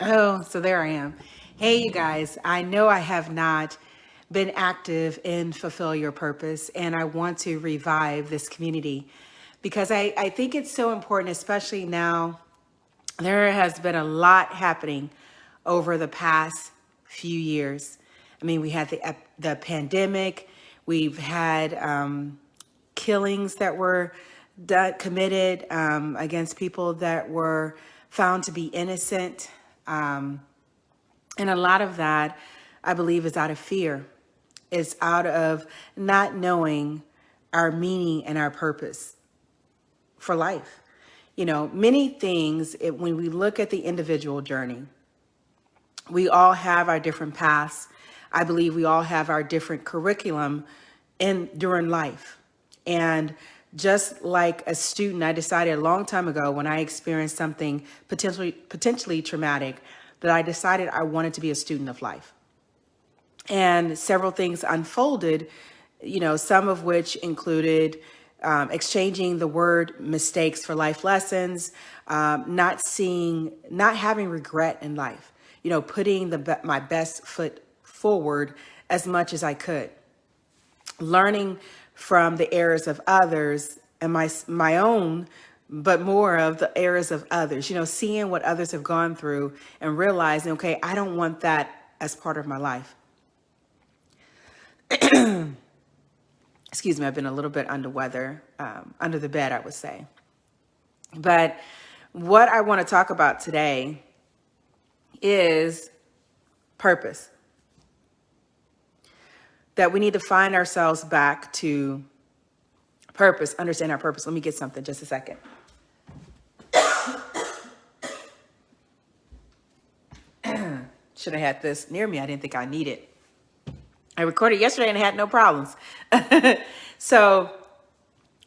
Oh, so there I am. Hey, you guys, I know I have not been active in Fulfill Your Purpose, and I want to revive this community because I think it's so important, especially now. There has been a lot happening over the past few years. I mean, we had the pandemic, we've had killings that were committed against people that were found to be innocent. Um, and a lot of that, I believe, is out of fear. It's out of not knowing our meaning and our purpose for life. You know, many things, when we look at the individual journey, we all have our different paths. I believe we all have our different curriculum during life. And just like a student, I decided a long time ago when I experienced something potentially traumatic that I decided I wanted to be a student of life. And several things unfolded, you know, some of which included exchanging the word mistakes for life lessons, not having regret in life, you know, putting my best foot forward as much as I could, learning from the errors of others and my own, but more of the errors of others, you know, seeing what others have gone through and realizing, okay, I don't want that as part of my life. Excuse me, I've been a little bit under weather, under the bed, I would say. But what I want to talk about today is purpose. That we need to find ourselves back to purpose, understand our purpose. Let me get something, just a second. Should have had this near me. I didn't think I needed it. I recorded yesterday and I had no problems. So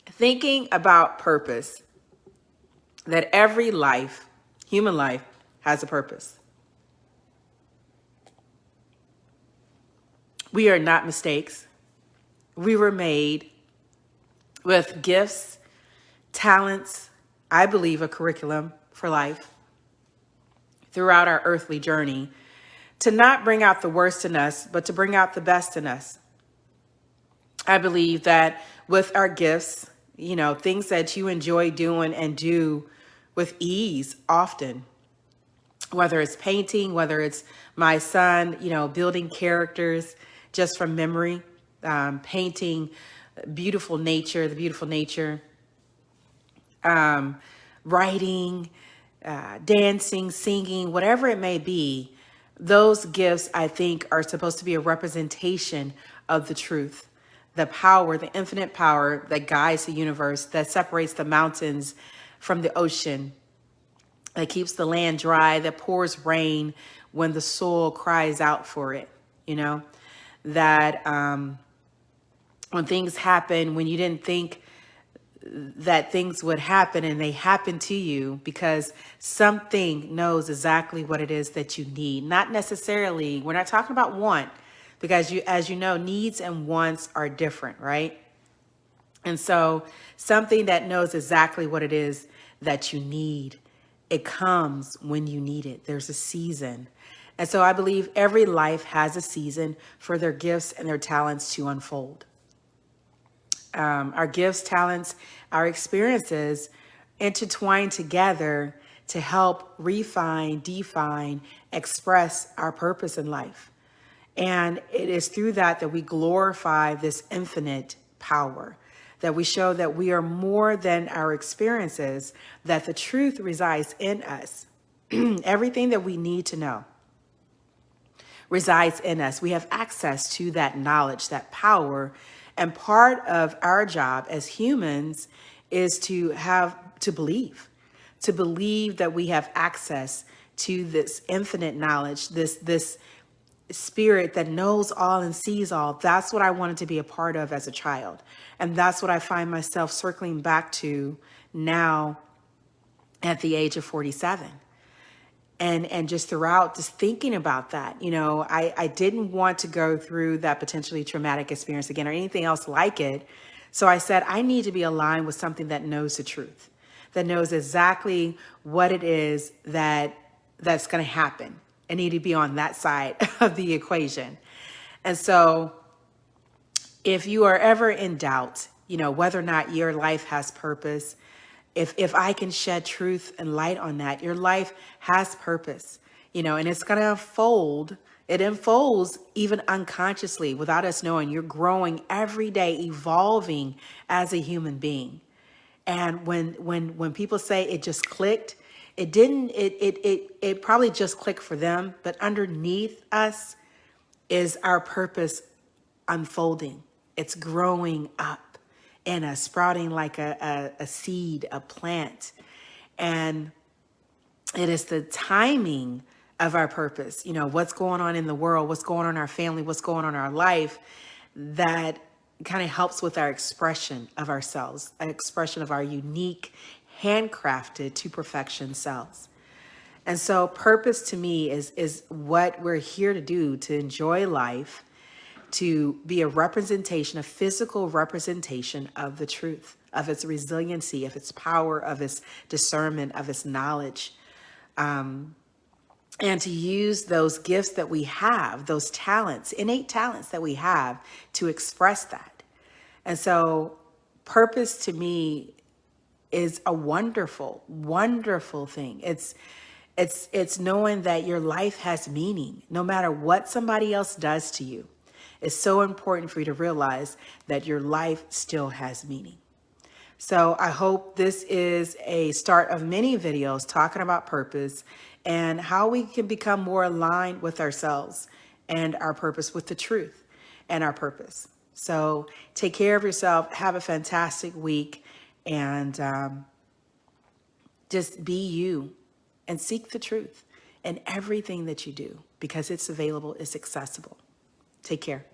thinking about purpose, that every life, human life, has a purpose. We are not mistakes. We were made with gifts, talents, I believe a curriculum for life throughout our earthly journey, to not bring out the worst in us, but to bring out the best in us. I believe that with our gifts, you know, things that you enjoy doing and do with ease often, whether it's painting, whether it's my son, you know, building characters just from memory, painting the beautiful nature, writing, dancing, singing, whatever it may be. Those gifts, I think, are supposed to be a representation of the truth, the power, the infinite power that guides the universe, that separates the mountains from the ocean, that keeps the land dry, that pours rain when the soil cries out for it, you know, that when things happen, when you didn't think that things would happen and they happen to you because something knows exactly what it is that you need. Not necessarily, we're not talking about want, because as you know, needs and wants are different, right? And so something that knows exactly what it is that you need, it comes when you need it. There's a season. And so I believe every life has a season for their gifts and their talents to unfold. Our gifts, talents, our experiences intertwine together to help refine, define, express our purpose in life. And it is through that we glorify this infinite power, that we show that we are more than our experiences, that the truth resides in us. Everything that we need to know resides in us. We have access to that knowledge, that power. And part of our job as humans is to believe that we have access to this infinite knowledge, this spirit that knows all and sees all. That's what I wanted to be a part of as a child. And that's what I find myself circling back to now at the age of 47. And just throughout, just thinking about that, you know, I didn't want to go through that potentially traumatic experience again or anything else like it. So I said, I need to be aligned with something that knows the truth, that knows exactly what it is that that's going to happen. I need to be on that side of the equation. And so if you are ever in doubt, whether or not your life has purpose, if I can shed truth and light on that, your life has purpose, and it's going to unfold. It unfolds even unconsciously without us knowing. You're growing every day, evolving as a human being. And when people say it just clicked, it didn't. It probably just clicked for them, but underneath us is our purpose unfolding. It's growing up in us, sprouting like a seed, a plant. And it is the timing of our purpose, what's going on in the world, what's going on in our family, what's going on in our life, that kind of helps with our expression of ourselves, an expression of our unique, handcrafted to perfection selves. And so purpose to me is what we're here to do, to enjoy life, to be a representation, a physical representation of the truth, of its resiliency, of its power, of its discernment, of its knowledge. And to use those gifts that we have, those talents, innate talents that we have, to express that. And so purpose to me is a wonderful, wonderful thing. It's knowing that your life has meaning, no matter what somebody else does to you. It's so important for you to realize that your life still has meaning. So I hope this is a start of many videos talking about purpose and how we can become more aligned with ourselves and our purpose, with the truth and our purpose. So take care of yourself. Have a fantastic week, and just be you and seek the truth in everything that you do, because it's available, it's accessible. Take care.